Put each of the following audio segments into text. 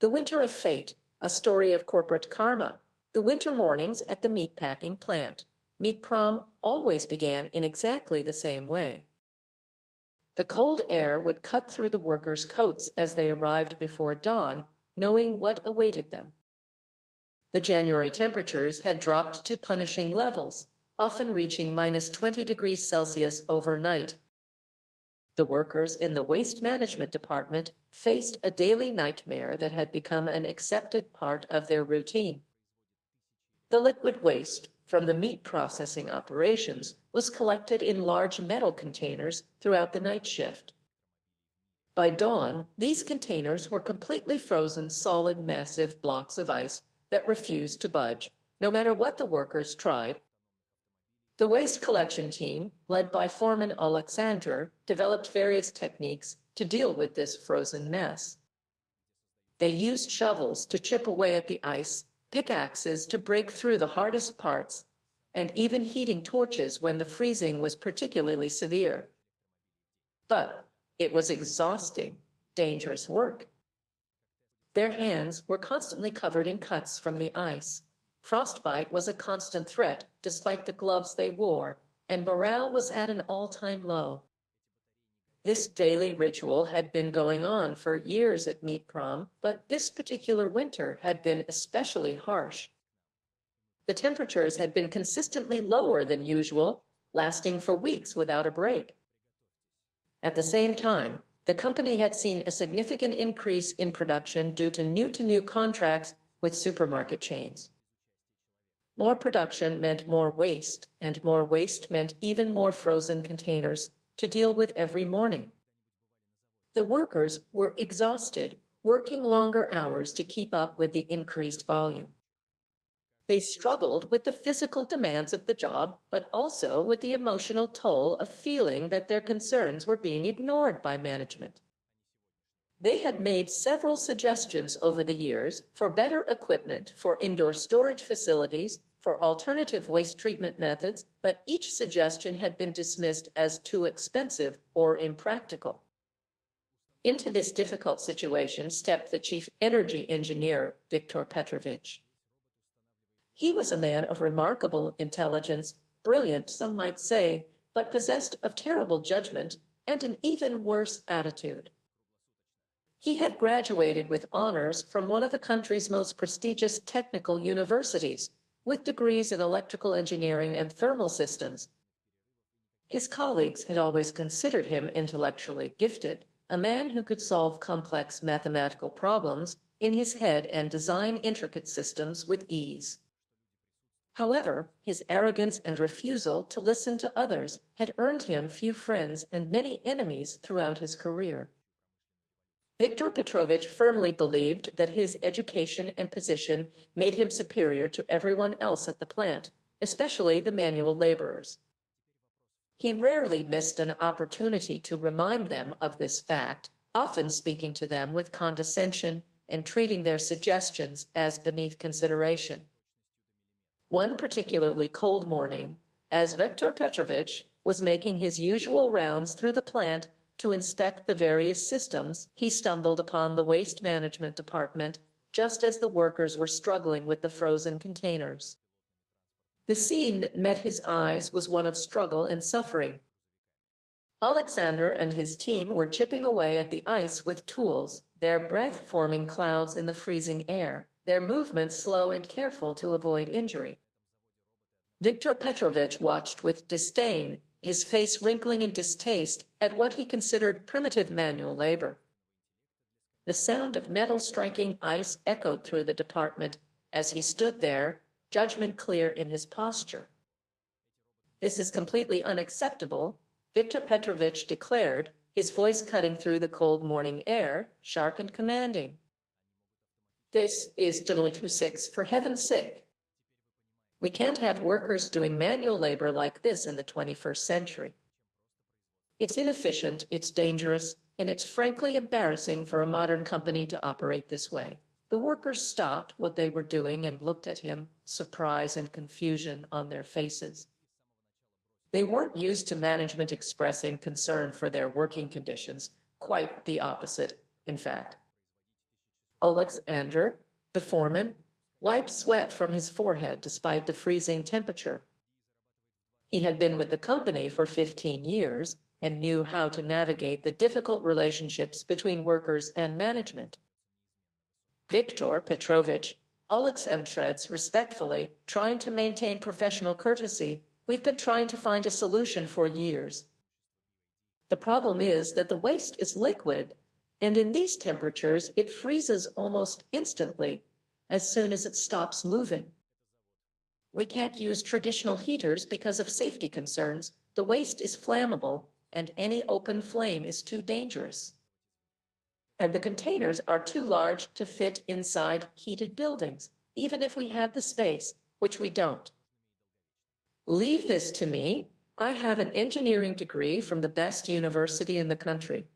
The Winter of Fate, a story of corporate karma. The winter mornings at the meatpacking plant. Meatprom always began in exactly the same way. The cold air would cut through the workers' coats as they arrived before dawn, knowing what awaited them. The January temperatures had dropped to punishing levels, often reaching minus 20 degrees Celsius overnight. The workers in the waste management department faced a daily nightmare that had become an accepted part of their routine. The liquid waste from the meat processing operations was collected in large metal containers throughout the night shift. By dawn, these containers were completely frozen solid massive blocks of ice that refused to budge, no matter what the workers tried. The waste collection team, led by foreman Oleksandr, developed various techniques to deal with this frozen mess. They used shovels to chip away at the ice, pickaxes to break through the hardest parts, and even heating torches when the freezing was particularly severe. But it was exhausting, dangerous work. Their hands were constantly covered in cuts from the ice. Frostbite was a constant threat, despite the gloves they wore, and morale was at an all-time low. This daily ritual had been going on for years at Meatprom, but this particular winter had been especially harsh. The temperatures had been consistently lower than usual, lasting for weeks without a break. At the same time, the company had seen a significant increase in production due to new contracts with supermarket chains. More production meant more waste, and more waste meant even more frozen containers to deal with every morning. The workers were exhausted, working longer hours to keep up with the increased volume. They struggled with the physical demands of the job, but also with the emotional toll of feeling that their concerns were being ignored by management. They had made several suggestions over the years for better equipment for indoor storage facilities, for alternative waste treatment methods, but each suggestion had been dismissed as too expensive or impractical. Into this difficult situation stepped the chief energy engineer, Viktor Petrovich. He was a man of remarkable intelligence, brilliant, some might say, but possessed of terrible judgment and an even worse attitude. He had graduated with honors from one of the country's most prestigious technical universities, with degrees in electrical engineering and thermal systems. His colleagues had always considered him intellectually gifted, a man who could solve complex mathematical problems in his head and design intricate systems with ease. However, his arrogance and refusal to listen to others had earned him few friends and many enemies throughout his career. Viktor Petrovich firmly believed that his education and position made him superior to everyone else at the plant, especially the manual laborers. He rarely missed an opportunity to remind them of this fact, often speaking to them with condescension and treating their suggestions as beneath consideration. One particularly cold morning, as Viktor Petrovich was making his usual rounds through the plant to inspect the various systems, he stumbled upon the waste management department just as the workers were struggling with the frozen containers. The scene that met his eyes was one of struggle and suffering. Oleksandr and his team were chipping away at the ice with tools, their breath forming clouds in the freezing air, their movements slow and careful to avoid injury. Viktor Petrovich watched with disdain, his face wrinkling in distaste at what he considered primitive manual labor. The sound of metal striking ice echoed through the department as he stood there, judgment clear in his posture. "This is completely unacceptable," Viktor Petrovich declared, his voice cutting through the cold morning air, sharp and commanding. "This is totally too six, for heaven's sake. We can't have workers doing manual labor like this in the 21st century. It's inefficient, it's dangerous, and it's frankly embarrassing for a modern company to operate this way." The workers stopped what they were doing and looked at him, surprise and confusion on their faces. They weren't used to management expressing concern for their working conditions, quite the opposite, in fact. Oleksandr, the foreman, wiped sweat from his forehead despite the freezing temperature. He had been with the company for 15 years and knew how to navigate the difficult relationships between workers and management. Viktor Petrovich, Oleksandr respectfully, trying to maintain professional courtesy, we've been trying to find a solution for years. The problem is that the waste is liquid, and in these temperatures, it freezes almost instantly as soon as it stops moving. We can't use traditional heaters because of safety concerns. The waste is flammable, and any open flame is too dangerous. And the containers are too large to fit inside heated buildings, even if we had the space, which we don't. Leave this to me. I have an engineering degree from the best university in the country.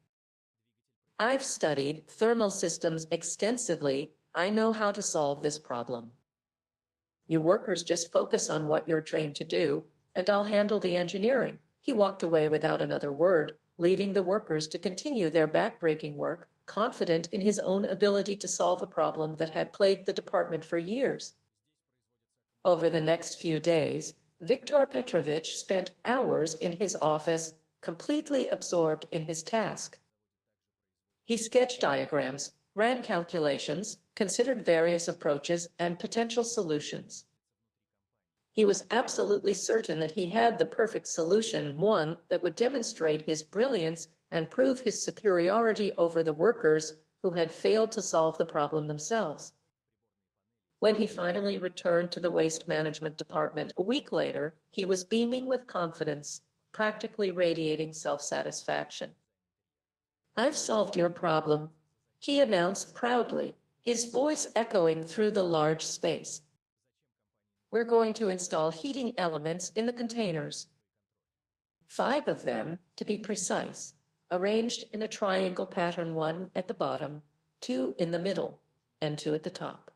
I've studied thermal systems extensively. I know how to solve this problem. You workers just focus on what you're trained to do, and I'll handle the engineering. He walked away without another word, leaving the workers to continue their backbreaking work, confident in his own ability to solve a problem that had plagued the department for years. Over the next few days, Viktor Petrovich spent hours in his office, completely absorbed in his task. He sketched diagrams, ran calculations, considered various approaches and potential solutions. He was absolutely certain that he had the perfect solution, one that would demonstrate his brilliance and prove his superiority over the workers who had failed to solve the problem themselves. When he finally returned to the waste management department a week later, he was beaming with confidence, practically radiating self-satisfaction. I've solved your problem, he announced proudly, his voice echoing through the large space. We're going to install heating elements in the containers. 5 of them, to be precise, arranged in a triangle pattern, 1 at the bottom, 2 in the middle, and 2 at the top.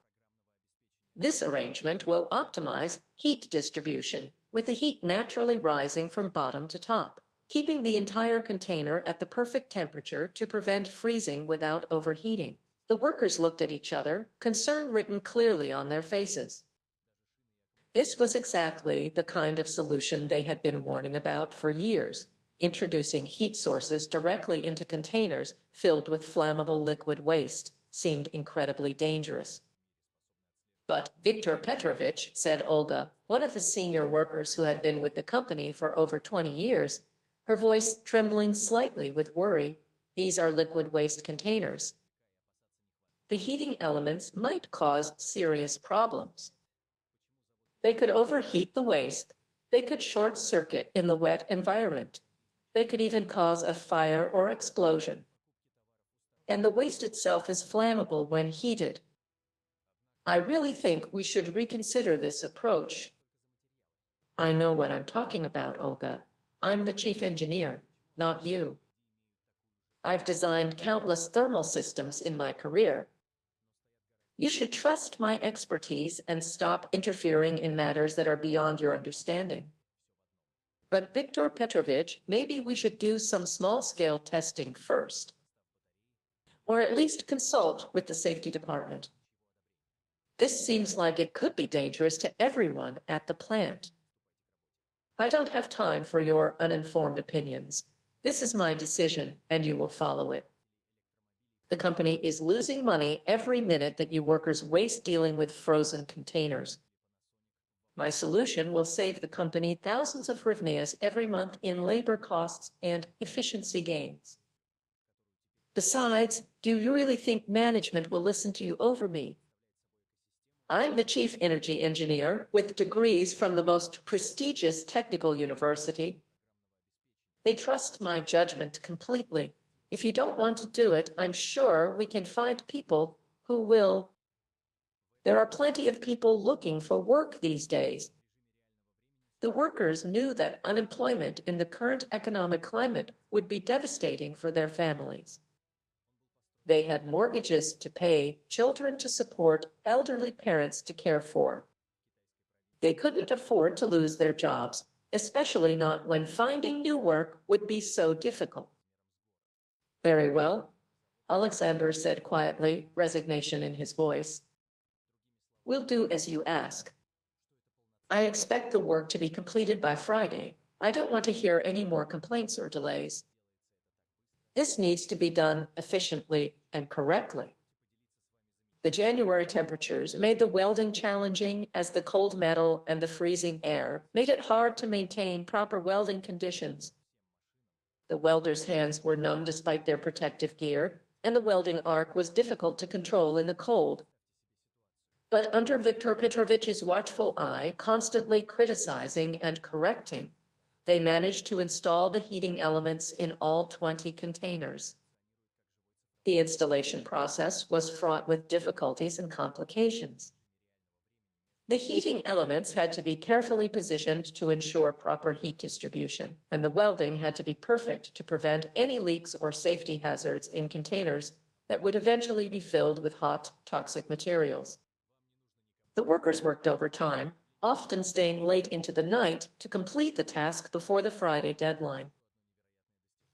This arrangement will optimize heat distribution, with the heat naturally rising from bottom to top, keeping the entire container at the perfect temperature to prevent freezing without overheating. The workers looked at each other, concern written clearly on their faces. This was exactly the kind of solution they had been warning about for years. Introducing heat sources directly into containers filled with flammable liquid waste seemed incredibly dangerous. But Viktor Petrovich, said Olga, one of the senior workers who had been with the company for over 20 years, her voice trembling slightly with worry, these are liquid waste containers. The heating elements might cause serious problems. They could overheat the waste. They could short circuit in the wet environment. They could even cause a fire or explosion. And the waste itself is flammable when heated. I really think we should reconsider this approach. I know what I'm talking about, Olga. I'm the chief engineer, not you. I've designed countless thermal systems in my career. You should trust my expertise and stop interfering in matters that are beyond your understanding. But Viktor Petrovich, maybe we should do some small-scale testing first, or at least consult with the safety department. This seems like it could be dangerous to everyone at the plant. I don't have time for your uninformed opinions. This is my decision, and you will follow it. The company is losing money every minute that you workers waste dealing with frozen containers. My solution will save the company thousands of hryvnias every month in labor costs and efficiency gains. Besides, do you really think management will listen to you over me? I'm the chief energy engineer with degrees from the most prestigious technical university. They trust my judgment completely. If you don't want to do it, I'm sure we can find people who will. There are plenty of people looking for work these days. The workers knew that unemployment in the current economic climate would be devastating for their families. They had mortgages to pay, children to support, elderly parents to care for. They couldn't afford to lose their jobs, especially not when finding new work would be so difficult. Very well. Oleksandr said quietly, resignation in his voice. We'll do as you ask. I expect the work to be completed by Friday. I don't want to hear any more complaints or delays. This needs to be done efficiently and correctly. The January temperatures made the welding challenging, as the cold metal and the freezing air made it hard to maintain proper welding conditions. The welders' hands were numb despite their protective gear, and the welding arc was difficult to control in the cold. But under Viktor Petrovich's watchful eye, constantly criticizing and correcting, they managed to install the heating elements in all 20 containers. The installation process was fraught with difficulties and complications. The heating elements had to be carefully positioned to ensure proper heat distribution, and the welding had to be perfect to prevent any leaks or safety hazards in containers that would eventually be filled with hot, toxic materials. The workers worked overtime, often staying late into the night to complete the task before the Friday deadline.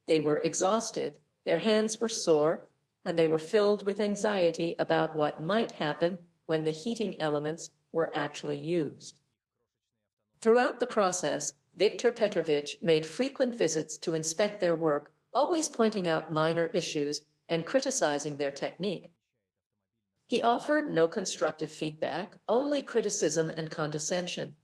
They were exhausted, their hands were sore, and they were filled with anxiety about what might happen when the heating elements were actually used. Throughout the process, Viktor Petrovich made frequent visits to inspect their work, always pointing out minor issues and criticizing their technique. He offered no constructive feedback, only criticism and condescension.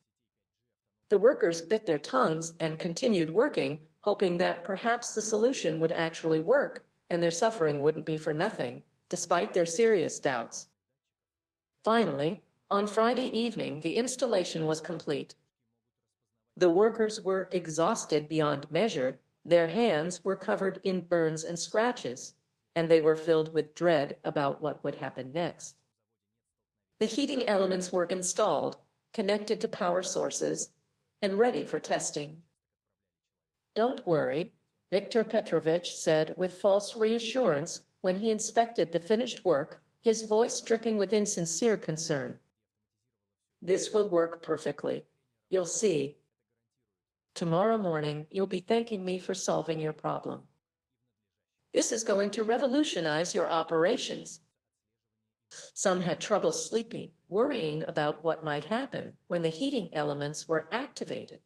The workers bit their tongues and continued working, hoping that perhaps the solution would actually work and their suffering wouldn't be for nothing, despite their serious doubts. Finally, on Friday evening, the installation was complete. The workers were exhausted beyond measure, their hands were covered in burns and scratches, and they were filled with dread about what would happen next. The heating elements were installed, connected to power sources, and ready for testing. Don't worry, Viktor Petrovich said with false reassurance when he inspected the finished work, his voice dripping with insincere concern. This will work perfectly. You'll see. Tomorrow morning, you'll be thanking me for solving your problem. This is going to revolutionize your operations. Some had trouble sleeping, worrying about what might happen when the heating elements were activated.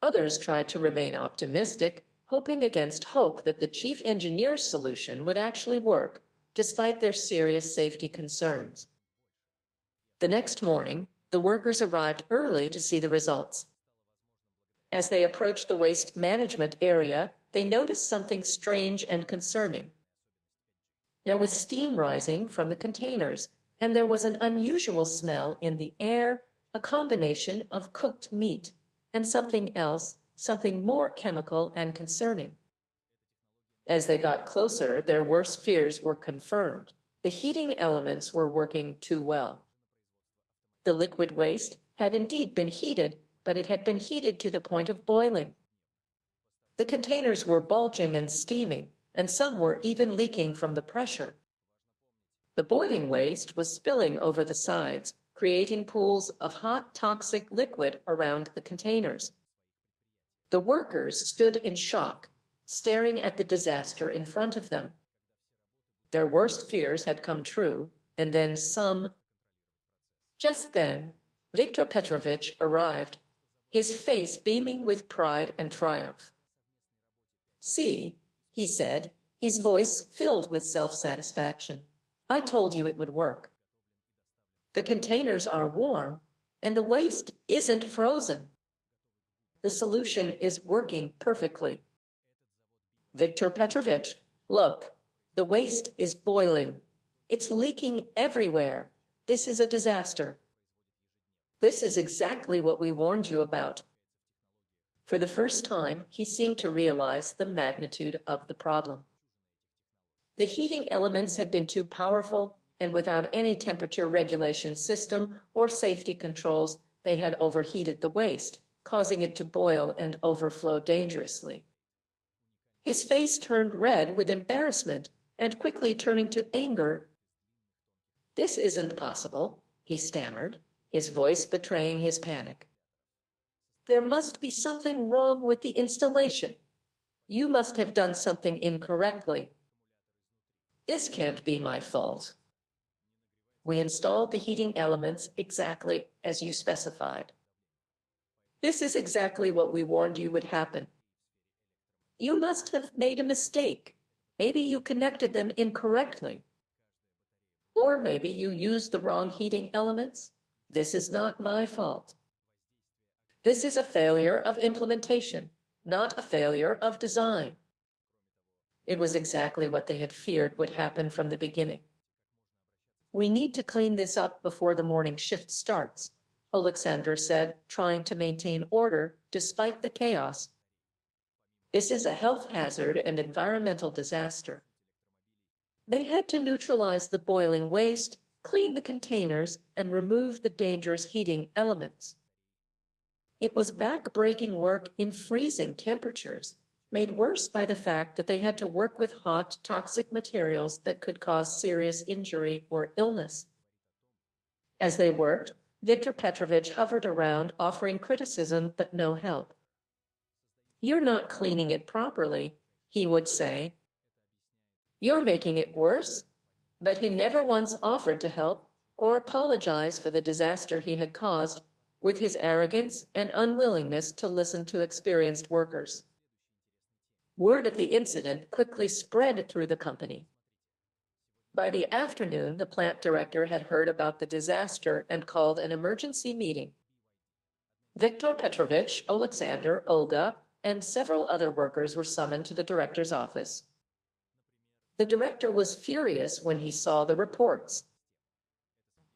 Others tried to remain optimistic, hoping against hope that the chief engineer's solution would actually work, despite their serious safety concerns. The next morning, the workers arrived early to see the results. As they approached the waste management area, they noticed something strange and concerning. There was steam rising from the containers, and there was an unusual smell in the air, a combination of cooked meat and something else, something more chemical and concerning. As they got closer, their worst fears were confirmed. The heating elements were working too well. The liquid waste had indeed been heated, but it had been heated to the point of boiling. The containers were bulging and steaming, and some were even leaking from the pressure. The boiling waste was spilling over the sides, creating pools of hot, toxic liquid around the containers. The workers stood in shock, staring at the disaster in front of them. Their worst fears had come true, and then some. Just then, Viktor Petrovich arrived, his face beaming with pride and triumph. See, he said, his voice filled with self-satisfaction. I told you it would work. The containers are warm, and the waste isn't frozen. The solution is working perfectly. Viktor Petrovich, look, the waste is boiling. It's leaking everywhere. This is a disaster. This is exactly what we warned you about. For the first time, he seemed to realize the magnitude of the problem. The heating elements had been too powerful, and without any temperature regulation system or safety controls, they had overheated the waste, causing it to boil and overflow dangerously. His face turned red with embarrassment and quickly turning to anger. This isn't possible, he stammered, his voice betraying his panic. There must be something wrong with the installation. You must have done something incorrectly. This can't be my fault. We installed the heating elements exactly as you specified. This is exactly what we warned you would happen. You must have made a mistake. Maybe you connected them incorrectly. Or maybe you used the wrong heating elements. This is not my fault. This is a failure of implementation, not a failure of design. It was exactly what they had feared would happen from the beginning. We need to clean this up before the morning shift starts, Oleksandr said, trying to maintain order despite the chaos. This is a health hazard and environmental disaster. They had to neutralize the boiling waste, clean the containers, and remove the dangerous heating elements. It was back-breaking work in freezing temperatures, made worse by the fact that they had to work with hot, toxic materials that could cause serious injury or illness. As they worked, Viktor Petrovich hovered around, offering criticism but no help. "You're not cleaning it properly," he would say. "You're making it worse." But he never once offered to help or apologize for the disaster he had caused with his arrogance and unwillingness to listen to experienced workers. Word of the incident quickly spread through the company. By the afternoon, the plant director had heard about the disaster and called an emergency meeting. Viktor Petrovich, Oleksandr, Olga, and several other workers were summoned to the director's office. The director was furious when he saw the reports.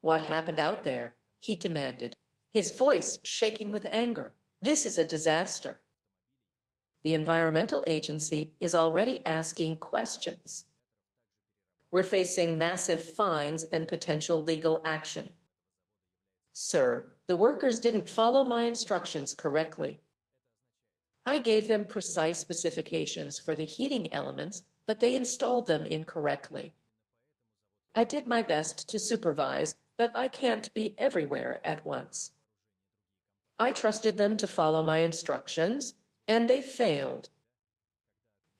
"What happened out there?" he demanded, his voice shaking with anger. "This is a disaster. The environmental agency is already asking questions. We're facing massive fines and potential legal action." "Sir, the workers didn't follow my instructions correctly. I gave them precise specifications for the heating elements, but they installed them incorrectly. I did my best to supervise, but I can't be everywhere at once. I trusted them to follow my instructions, and they failed."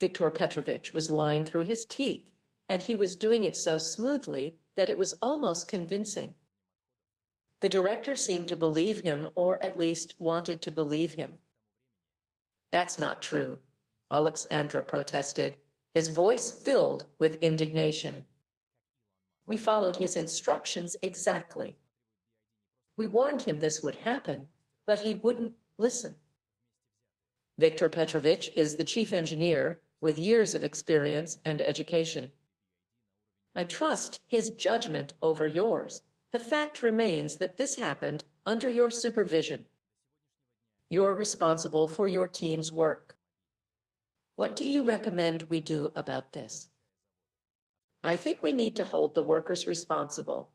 Viktor Petrovich was lying through his teeth, and he was doing it so smoothly that it was almost convincing. The director seemed to believe him, or at least wanted to believe him. "That's not true," Oleksandr protested, his voice filled with indignation. "We followed his instructions exactly. We warned him this would happen, but he wouldn't listen." Viktor Petrovich is the chief engineer with years of experience and education. I trust his judgment over yours. The fact remains that this happened under your supervision. You're responsible for your team's work. What do you recommend we do about this? I think we need to hold the workers responsible.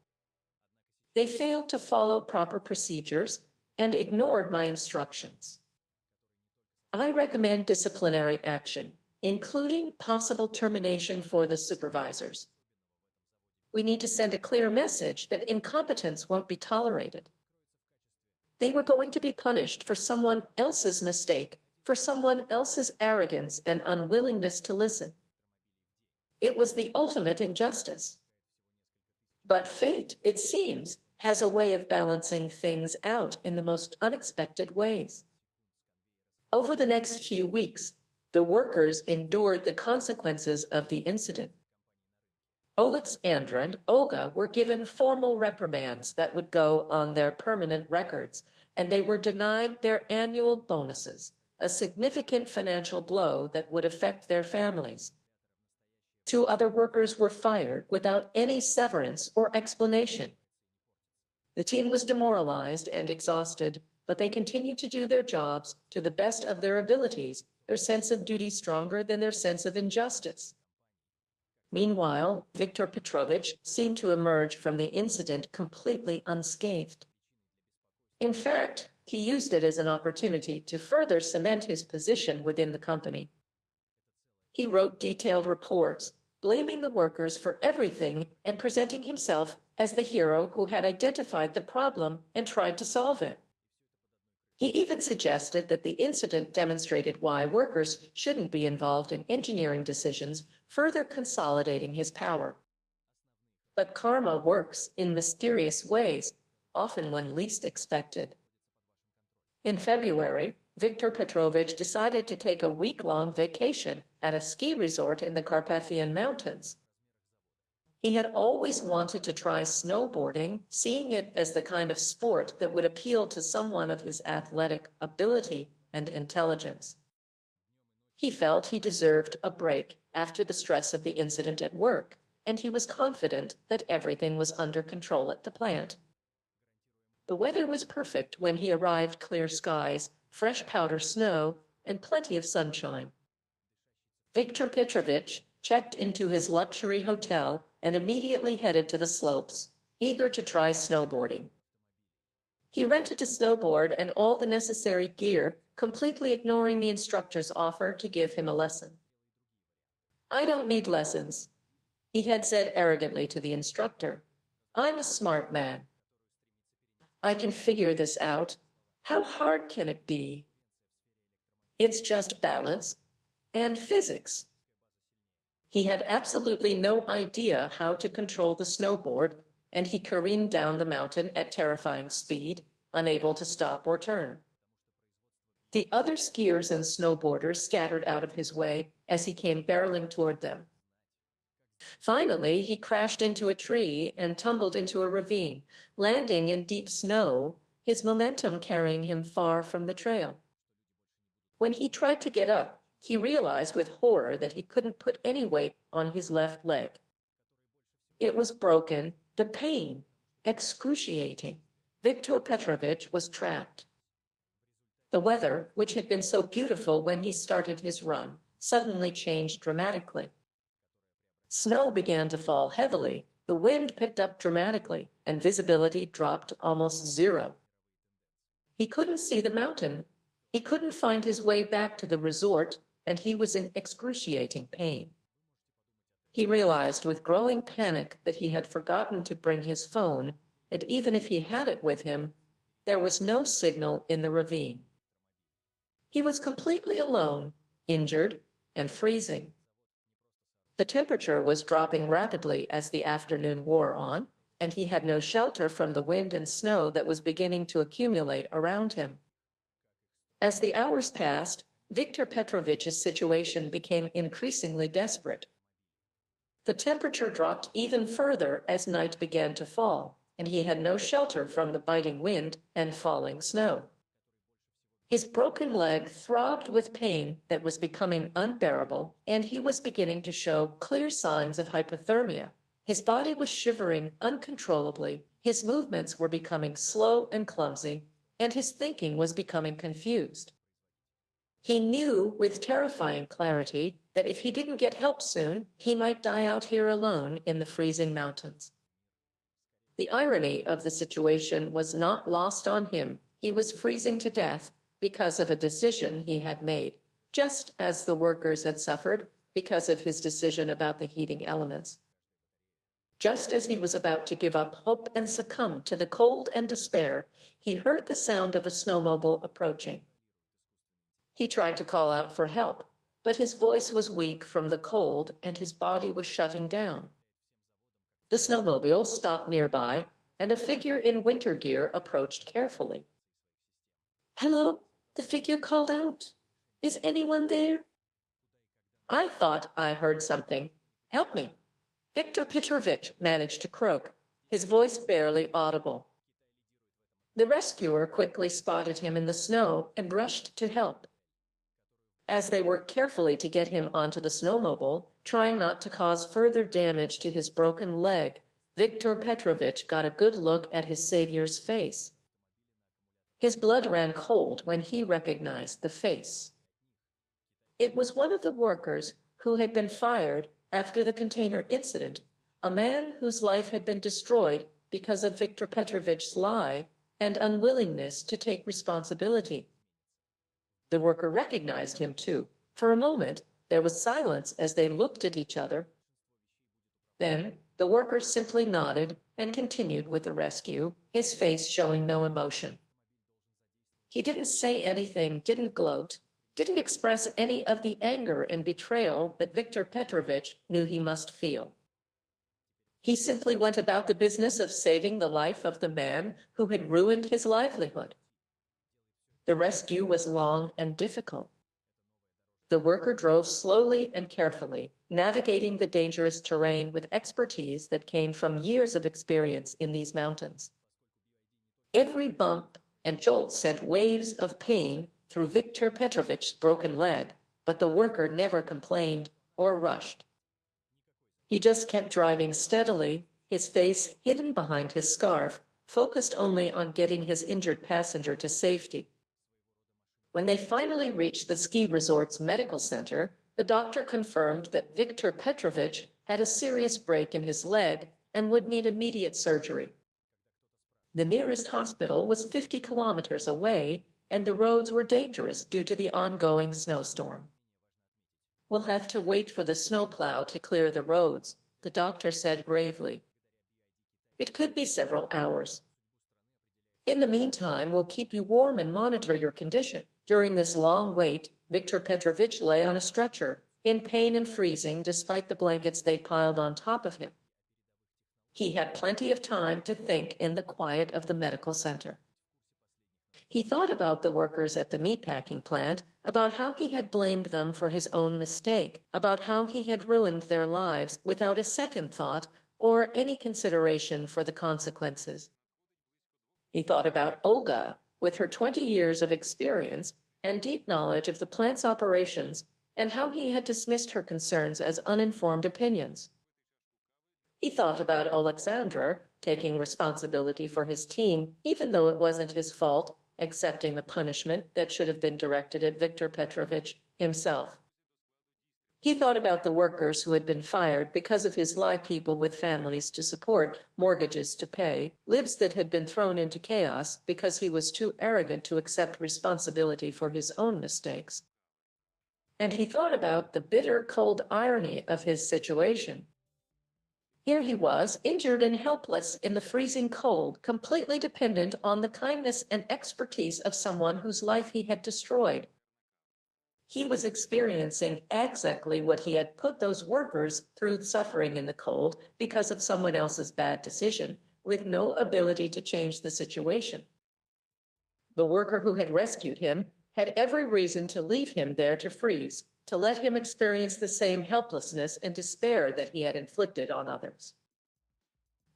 They failed to follow proper procedures and ignored my instructions. I recommend disciplinary action, including possible termination for the supervisors. We need to send a clear message that incompetence won't be tolerated. They were going to be punished for someone else's mistake, for someone else's arrogance and unwillingness to listen. It was the ultimate injustice. But fate, it seems, has a way of balancing things out in the most unexpected ways. Over the next few weeks, the workers endured the consequences of the incident. Oleksandr and Olga were given formal reprimands that would go on their permanent records, and they were denied their annual bonuses, a significant financial blow that would affect their families. 2 other workers were fired without any severance or explanation. The team was demoralized and exhausted, but they continued to do their jobs to the best of their abilities, their sense of duty stronger than their sense of injustice. Meanwhile, Viktor Petrovich seemed to emerge from the incident completely unscathed. In fact, he used it as an opportunity to further cement his position within the company. He wrote detailed reports, blaming the workers for everything and presenting himself as the hero who had identified the problem and tried to solve it. He even suggested that the incident demonstrated why workers shouldn't be involved in engineering decisions, further consolidating his power. But karma works in mysterious ways, often when least expected. In February, Viktor Petrovich decided to take a week-long vacation at a ski resort in the Carpathian Mountains. He had always wanted to try snowboarding, seeing it as the kind of sport that would appeal to someone of his athletic ability and intelligence. He felt he deserved a break after the stress of the incident at work, and he was confident that everything was under control at the plant. The weather was perfect when he arrived: clear skies, fresh powder snow, and plenty of sunshine. Viktor Petrovich checked into his luxury hotel and immediately headed to the slopes, eager to try snowboarding. He rented a snowboard and all the necessary gear, completely ignoring the instructor's offer to give him a lesson. "I don't need lessons," he had said arrogantly to the instructor. "I'm a smart man. I can figure this out. How hard can it be? It's just balance and physics." He had absolutely no idea how to control the snowboard, and he careened down the mountain at terrifying speed, unable to stop or turn. The other skiers and snowboarders scattered out of his way as he came barreling toward them. Finally, he crashed into a tree and tumbled into a ravine, landing in deep snow, his momentum carrying him far from the trail. When he tried to get up, he realized with horror that he couldn't put any weight on his left leg. It was broken, the pain excruciating. Viktor Petrovich was trapped. The weather, which had been so beautiful when he started his run, suddenly changed dramatically. Snow began to fall heavily, the wind picked up dramatically, and visibility dropped to almost zero. He couldn't see the mountain. He couldn't find his way back to the resort, and he was in excruciating pain. He realized with growing panic that he had forgotten to bring his phone, and even if he had it with him, there was no signal in the ravine. He was completely alone, injured, and freezing. The temperature was dropping rapidly as the afternoon wore on, and he had no shelter from the wind and snow that was beginning to accumulate around him. As the hours passed, Viktor Petrovich's situation became increasingly desperate. The temperature dropped even further as night began to fall, and he had no shelter from the biting wind and falling snow. His broken leg throbbed with pain that was becoming unbearable, and he was beginning to show clear signs of hypothermia. His body was shivering uncontrollably, his movements were becoming slow and clumsy, and his thinking was becoming confused. He knew with terrifying clarity that if he didn't get help soon, he might die out here alone in the freezing mountains. The irony of the situation was not lost on him. He was freezing to death because of a decision he had made, just as the workers had suffered because of his decision about the heating elements. Just as he was about to give up hope and succumb to the cold and despair, he heard the sound of a snowmobile approaching. He tried to call out for help, but his voice was weak from the cold and his body was shutting down. The snowmobile stopped nearby, and a figure in winter gear approached carefully. "Hello," the figure called out. "Is anyone there?" "I thought I heard something. Help me." Viktor Petrovich managed to croak, his voice barely audible. The rescuer quickly spotted him in the snow and rushed to help. As they worked carefully to get him onto the snowmobile, trying not to cause further damage to his broken leg, Viktor Petrovich got a good look at his savior's face. His blood ran cold when he recognized the face. It was one of the workers who had been fired after the container incident, a man whose life had been destroyed because of Viktor Petrovich's lie and unwillingness to take responsibility. The worker recognized him too. For a moment, there was silence as they looked at each other. Then the worker simply nodded and continued with the rescue, his face showing no emotion. He didn't say anything, didn't gloat, didn't express any of the anger and betrayal that Viktor Petrovich knew he must feel. He simply went about the business of saving the life of the man who had ruined his livelihood. The rescue was long and difficult. The worker drove slowly and carefully, navigating the dangerous terrain with expertise that came from years of experience in these mountains. Every bump and jolt sent waves of pain through Viktor Petrovich's broken leg, but the worker never complained or rushed. He just kept driving steadily, his face hidden behind his scarf, focused only on getting his injured passenger to safety. When they finally reached the ski resort's medical center, the doctor confirmed that Viktor Petrovich had a serious break in his leg and would need immediate surgery. The nearest hospital was 50 kilometers away, and the roads were dangerous due to the ongoing snowstorm. "We'll have to wait for the snowplow to clear the roads," the doctor said gravely. "It could be several hours. In the meantime, we'll keep you warm and monitor your condition." During this long wait, Viktor Petrovich lay on a stretcher, in pain and freezing despite the blankets they piled on top of him. He had plenty of time to think in the quiet of the medical center. He thought about the workers at the meatpacking plant, about how he had blamed them for his own mistake, about how he had ruined their lives without a second thought or any consideration for the consequences. He thought about Olga, with her 20 years of experience and deep knowledge of the plant's operations, and how he had dismissed her concerns as uninformed opinions. He thought about Oleksandr taking responsibility for his team, even though it wasn't his fault, accepting the punishment that should have been directed at Viktor Petrovich himself. He thought about the workers who had been fired because of his life, people with families to support, mortgages to pay, lives that had been thrown into chaos because he was too arrogant to accept responsibility for his own mistakes. And he thought about the bitter, cold irony of his situation. Here he was, injured and helpless in the freezing cold, completely dependent on the kindness and expertise of someone whose life he had destroyed. He was experiencing exactly what he had put those workers through, suffering in the cold because of someone else's bad decision, with no ability to change the situation. The worker who had rescued him had every reason to leave him there to freeze, to let him experience the same helplessness and despair that he had inflicted on others.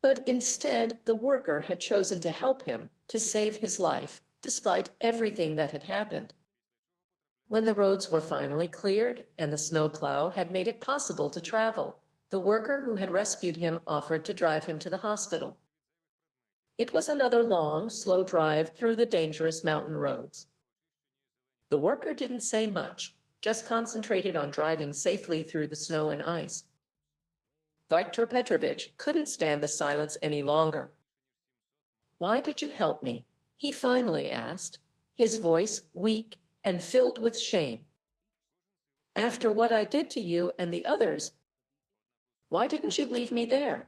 But instead, the worker had chosen to help him, to save his life, despite everything that had happened. When the roads were finally cleared and the snowplow had made it possible to travel, the worker who had rescued him offered to drive him to the hospital. It was another long, slow drive through the dangerous mountain roads. The worker didn't say much, just concentrated on driving safely through the snow and ice. Viktor Petrovich couldn't stand the silence any longer. "Why did you help me?" he finally asked, his voice weak and filled with shame. "After what I did to you and the others, why didn't you leave me there?"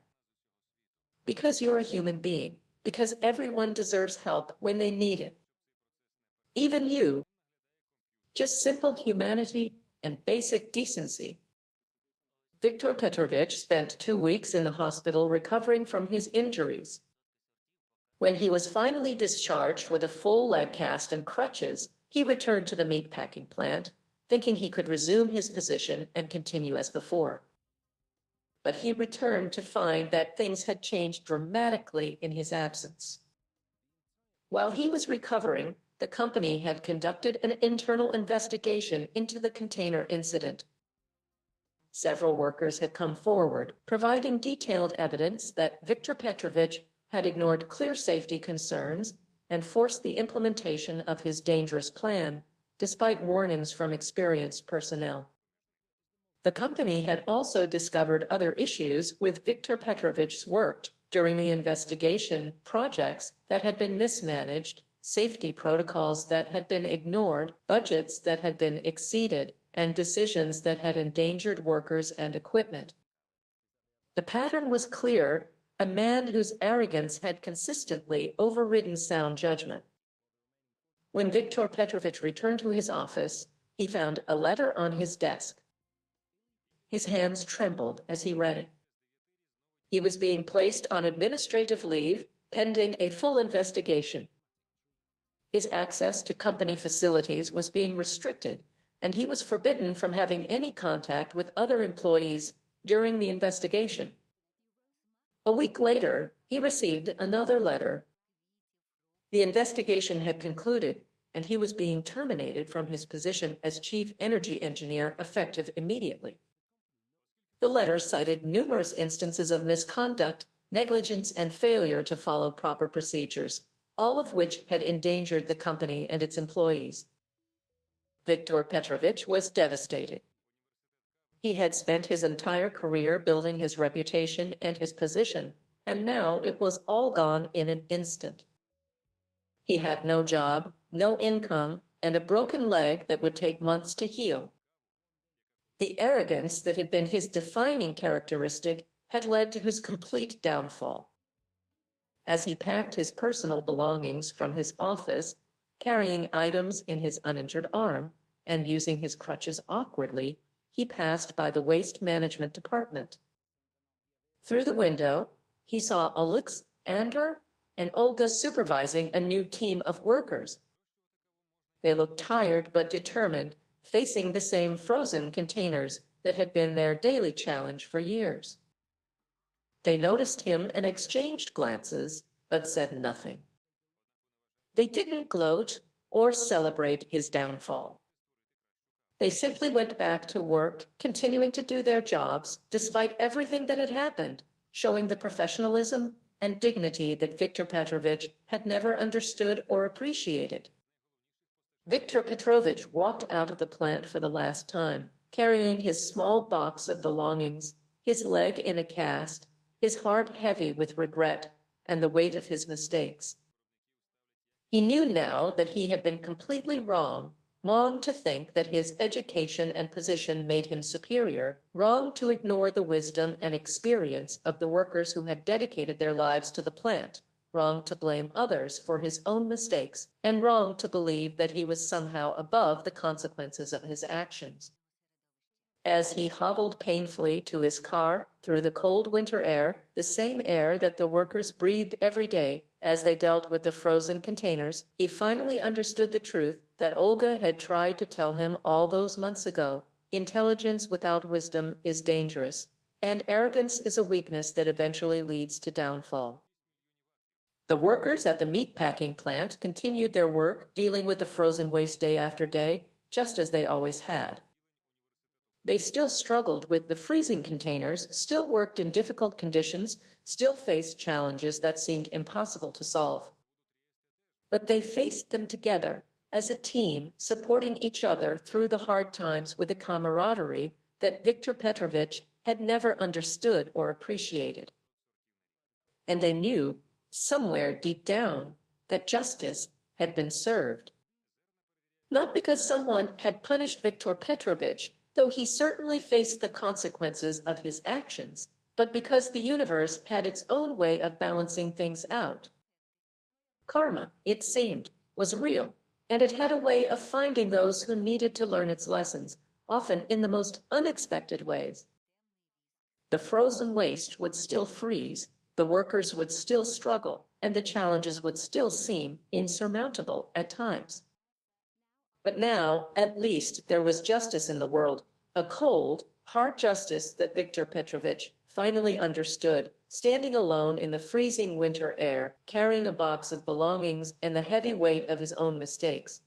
"Because you're a human being, because everyone deserves help when they need it. Even you. Just simple humanity and basic decency." Viktor Petrovich spent 2 weeks in the hospital recovering from his injuries. When he was finally discharged with a full leg cast and crutches, he returned to the meatpacking plant, thinking he could resume his position and continue as before. But he returned to find that things had changed dramatically in his absence. While he was recovering, the company had conducted an internal investigation into the container incident. Several workers had come forward, providing detailed evidence that Viktor Petrovich had ignored clear safety concerns and forced the implementation of his dangerous plan, despite warnings from experienced personnel. The company had also discovered other issues with Viktor Petrovich's work during the investigation, projects that had been mismanaged, safety protocols that had been ignored, budgets that had been exceeded, and decisions that had endangered workers and equipment. The pattern was clear: a man whose arrogance had consistently overridden sound judgment. When Viktor Petrovich returned to his office, he found a letter on his desk. His hands trembled as he read it. He was being placed on administrative leave pending a full investigation. His access to company facilities was being restricted, and he was forbidden from having any contact with other employees during the investigation. A week later, he received another letter. The investigation had concluded, and he was being terminated from his position as chief energy engineer effective immediately. The letter cited numerous instances of misconduct, negligence, and failure to follow proper procedures, all of which had endangered the company and its employees. Viktor Petrovich was devastated. He had spent his entire career building his reputation and his position, and now it was all gone in an instant. He had no job, no income, and a broken leg that would take months to heal. The arrogance that had been his defining characteristic had led to his complete downfall. As he packed his personal belongings from his office, carrying items in his uninjured arm and using his crutches awkwardly, he passed by the waste management department. Through the window, he saw Oleksandr and Olga supervising a new team of workers. They looked tired but determined, facing the same frozen containers that had been their daily challenge for years. They noticed him and exchanged glances, but said nothing. They didn't gloat or celebrate his downfall. They simply went back to work, continuing to do their jobs despite everything that had happened, showing the professionalism and dignity that Viktor Petrovich had never understood or appreciated. Viktor Petrovich walked out of the plant for the last time, carrying his small box of belongings, his leg in a cast, his heart heavy with regret and the weight of his mistakes. He knew now that he had been completely wrong to think that his education and position made him superior, wrong to ignore the wisdom and experience of the workers who had dedicated their lives to the plant, wrong to blame others for his own mistakes, and wrong to believe that he was somehow above the consequences of his actions. As he hobbled painfully to his car through the cold winter air, the same air that the workers breathed every day as they dealt with the frozen containers, he finally understood the truth that Olga had tried to tell him all those months ago. Intelligence without wisdom is dangerous, and arrogance is a weakness that eventually leads to downfall. The workers at the meatpacking plant continued their work, dealing with the frozen waste day after day, just as they always had. They still struggled with the freezing containers, still worked in difficult conditions, still faced challenges that seemed impossible to solve. But they faced them together, as a team, supporting each other through the hard times with a camaraderie that Viktor Petrovich had never understood or appreciated. And they knew, somewhere deep down, that justice had been served. Not because someone had punished Viktor Petrovich, though he certainly faced the consequences of his actions, but because the universe had its own way of balancing things out. Karma, it seemed, was real, and it had a way of finding those who needed to learn its lessons, often in the most unexpected ways. The frozen waste would still freeze, the workers would still struggle, and the challenges would still seem insurmountable at times. But now, at least, there was justice in the world, a cold, hard justice that Viktor Petrovich finally understood, standing alone in the freezing winter air, carrying a box of belongings and the heavy weight of his own mistakes.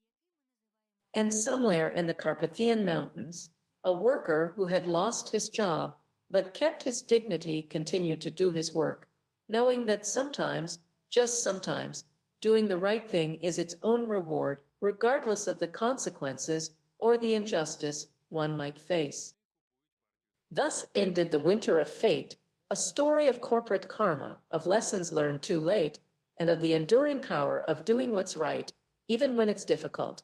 And somewhere in the Carpathian Mountains, a worker who had lost his job but kept his dignity continued to do his work, knowing that sometimes, just sometimes, doing the right thing is its own reward, regardless of the consequences or the injustice one might face. Thus ended the winter of fate, a story of corporate karma, of lessons learned too late, and of the enduring power of doing what's right, even when it's difficult.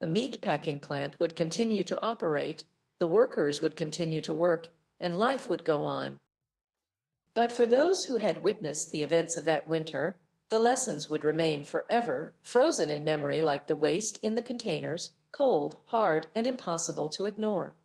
The meatpacking plant would continue to operate, the workers would continue to work, and life would go on. But for those who had witnessed the events of that winter, The lessons would remain forever, frozen in memory like the waste in the containers, cold, hard, and impossible to ignore.